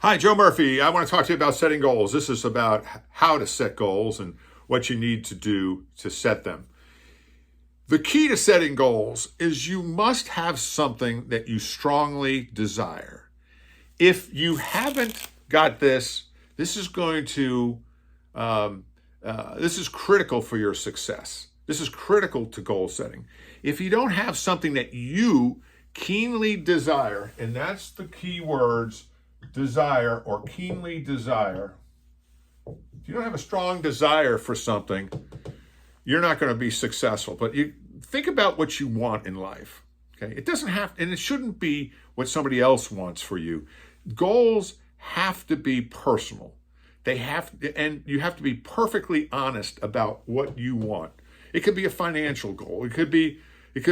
Hi, Joe Murphy. I want to talk to you about setting goals. This is about how to set goals and what you need to do to set them. The key to setting goals is you must have something that you strongly desire. If you haven't got this, this is going to, this is critical for your success. This is critical to goal setting. If you don't have something that you keenly desire, and that's the key words, desire or keenly desire. If you don't have a strong desire for something, you're not going to be successful. But you think about what you want in life. Okay, it doesn't have, and it shouldn't be what somebody else wants for you. Goals have to be personal. They have, and you have to be perfectly honest about what you want. It could be a financial goal. It could be a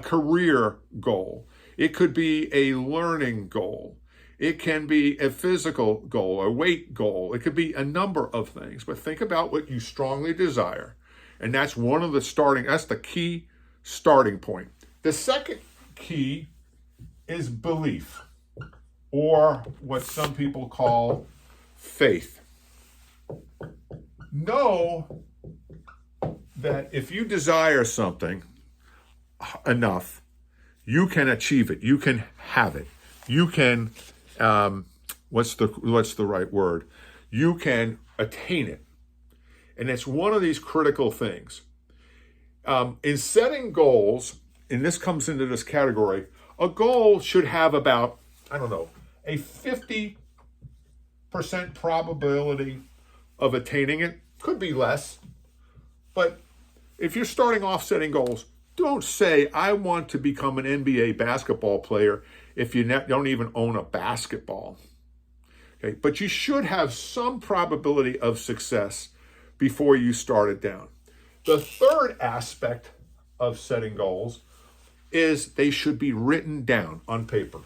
career goal. It could be a learning goal. It can be a physical goal, a weight goal. It could be a number of things, but think about what you strongly desire. And that's that's the key starting point. The second key is belief, or what some people call faith. Know that if you desire something enough, you can achieve it. You can have it. You can, what's the right word? You can attain it. And it's one of these critical things. In setting goals, and this comes into this category, a goal should have about, a 50% probability of attaining it. Could be less. But if you're starting off setting goals, don't say, I want to become an NBA basketball player if you don't even own a basketball. Okay, but you should have some probability of success before you start it down. The third aspect of setting goals is they should be written down on paper.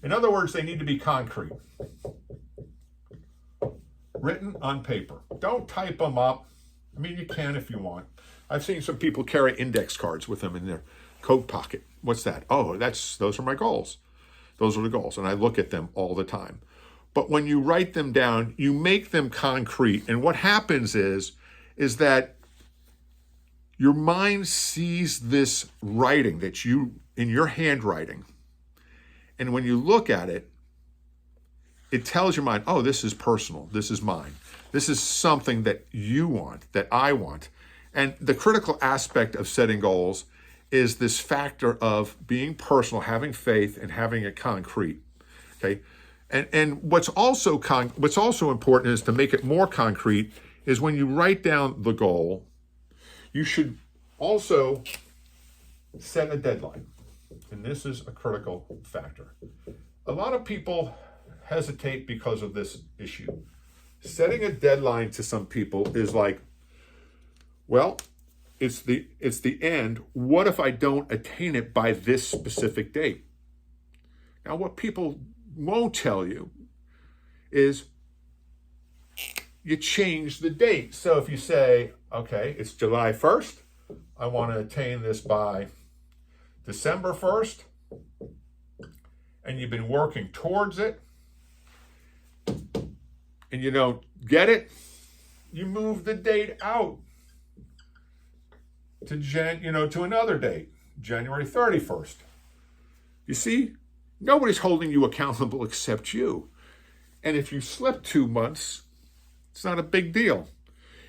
In other words, they need to be concrete. Written on paper. Don't type them up. I mean, you can if you want. I've seen some people carry index cards with them in their coat pocket. What's that? Oh, those are my goals. Those are the goals. And I look at them all the time. But when you write them down, you make them concrete. And what happens is that your mind sees this writing that in your handwriting. And when you look at it, it tells your mind, oh, this is personal. This is mine. This is something that you want, that I want. And the critical aspect of setting goals is this factor of being personal, having faith, and having it concrete. Okay, and what's also important is to make it more concrete. Is when you write down the goal, you should also set a deadline, and this is a critical factor. A lot of people hesitate because of this issue. Setting a deadline to some people is like, well, it's the end. What if I don't attain it by this specific date? Now, what people won't tell you is you change the date. So if you say, okay, it's July 1st, I want to attain this by December 1st, and you've been working towards it, and you don't get it, you move the date out to another date, January 31st. You see, nobody's holding you accountable except you. And if you slip 2 months, it's not a big deal.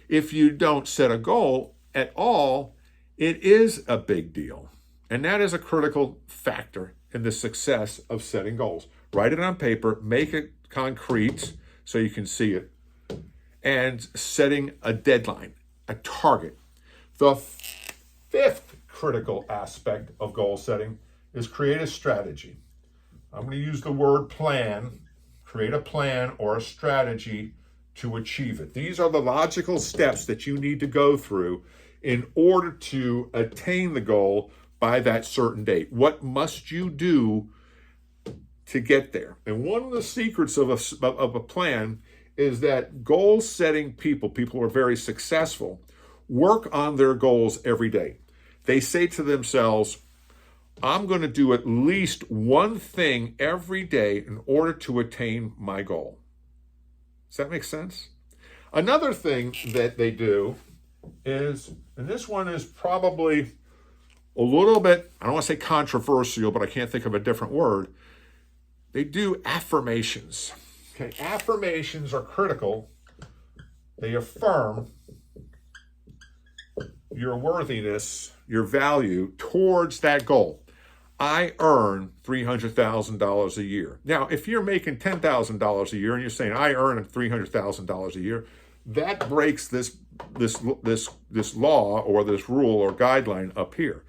If you don't set a goal at all, it is a big deal. And that is a critical factor in the success of setting goals. Write it on paper, make it concrete so you can see it, and setting a deadline, a target. The fifth critical aspect of goal setting is create a strategy. I'm going to use the word plan. Create a plan or a strategy to achieve it. These are the logical steps that you need to go through in order to attain the goal by that certain date. What must you do to get there? And one of the secrets of a plan is that goal-setting people who are very successful, work on their goals every day. They say to themselves, I'm going to do at least one thing every day in order to attain my goal. Does that make sense? Another thing that they do is, and this one is probably a little bit, I don't want to say controversial, but I can't think of a different word. They do affirmations. Okay, affirmations are critical. They affirm your worthiness, your value towards that goal. I earn $300,000 a year. Now, if you're making $10,000 a year and you're saying I earn $300,000 a year, that breaks this law or this rule or guideline up here.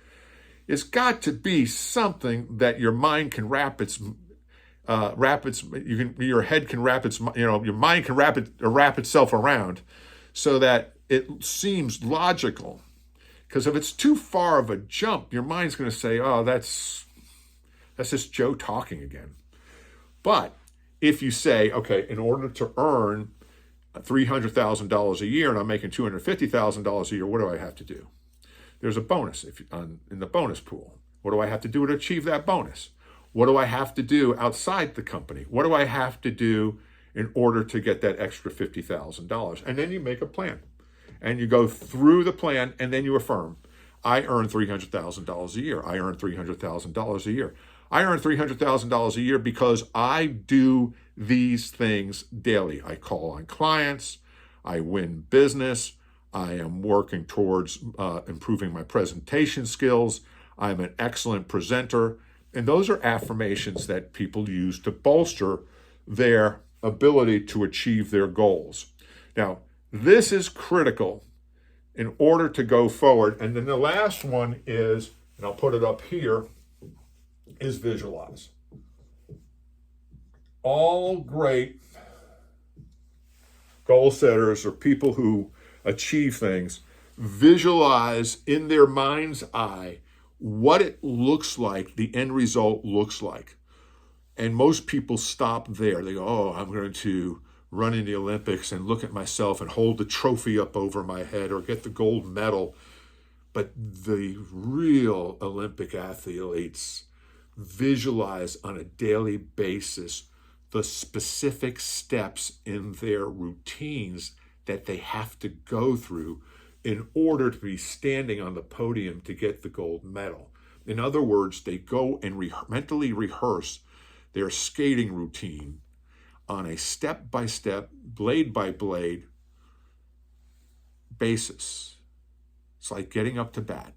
It's got to be something that your mind can your head can wrap its, your mind can wrap itself around, so that it seems logical. Because if it's too far of a jump, your mind's going to say, oh, that's just Joe talking again. But if you say, okay, in order to earn $300,000 a year and I'm making $250,000 a year, what do I have to do? There's a bonus in the bonus pool. What do I have to do to achieve that bonus? What do I have to do outside the company? What do I have to do in order to get that extra $50,000? And then you make a plan. And you go through the plan, and then you affirm, I earn $300,000 a year. I earn $300,000 a year. I earn $300,000 a year because I do these things daily. I call on clients. I win business. I am working towards improving my presentation skills. I'm an excellent presenter. And those are affirmations that people use to bolster their ability to achieve their goals. Now, this is critical in order to go forward. And then the last one is, and I'll put it up here, is visualize. All great goal setters or people who achieve things visualize in their mind's eye what it looks like, the end result looks like. And most people stop there. They go, oh, I'm going to run in the Olympics and look at myself and hold the trophy up over my head or get the gold medal. But the real Olympic athletes visualize on a daily basis the specific steps in their routines that they have to go through in order to be standing on the podium to get the gold medal. In other words, they go and mentally rehearse their skating routine on a step-by-step, blade-by-blade basis. It's like getting up to bat.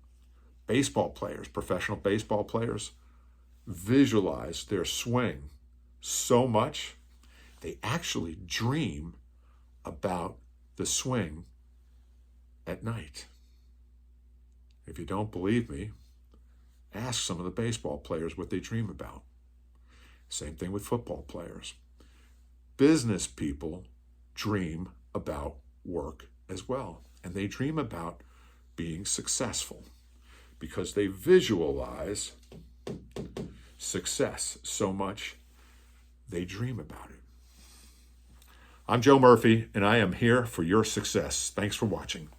Baseball players, professional baseball players, visualize their swing so much, they actually dream about the swing at night. If you don't believe me, ask some of the baseball players what they dream about. Same thing with football players. Business people dream about work as well, and they dream about being successful because they visualize success so much they dream about it. I'm Joe Murphy, and I am here for your success. Thanks for watching.